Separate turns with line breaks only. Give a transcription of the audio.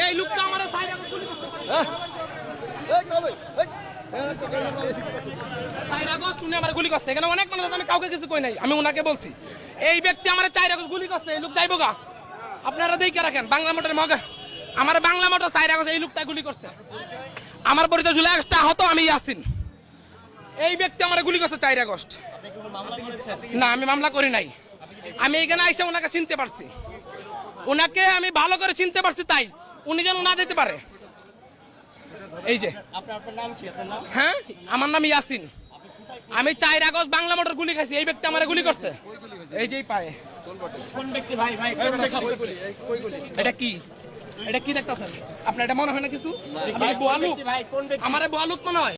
এই লোকটা আমার গুলি করছে, এখানে অনেক মানুষ, আমি কাউকে কিছু কই নাই, আমি ওনাকে বলছি এই ব্যক্তি আমার 4 আগস্ট গুলি করছে, এই লোক যাইবো গা, আপনারা দেখে রাখেন। বাংলা মোটরের মগে আমার বাংলা মোটর 4 আগস্ট এই লোকটা গুলি করছে। আমার পরিচয় জুলাই আগস্ট হতো, আমি ইয়াসিন। এই ব্যক্তি আমার গুলি করছে 4 আগস্ট। না, আমি মামলা করি নাই। আমি এখানে আইসা ওনাকে চিনতে পারছি, ওনাকে আমি ভালো করে চিনতে পারছি, তাই উনি যেন না যেতে পারে। এই যে হ্যাঁ, আমার নাম ইয়াসিন। আমি 4 আগস্ট বাংলা মোটর গুলি খাইছি, এই ব্যক্তি আমার গুলি করছে। এই যে পায়ে এটা কি, এটা কি দেখতেছেন আপনার? এটা মনে হয় না কিছু? আমার বোয়ালুক মনে হয়।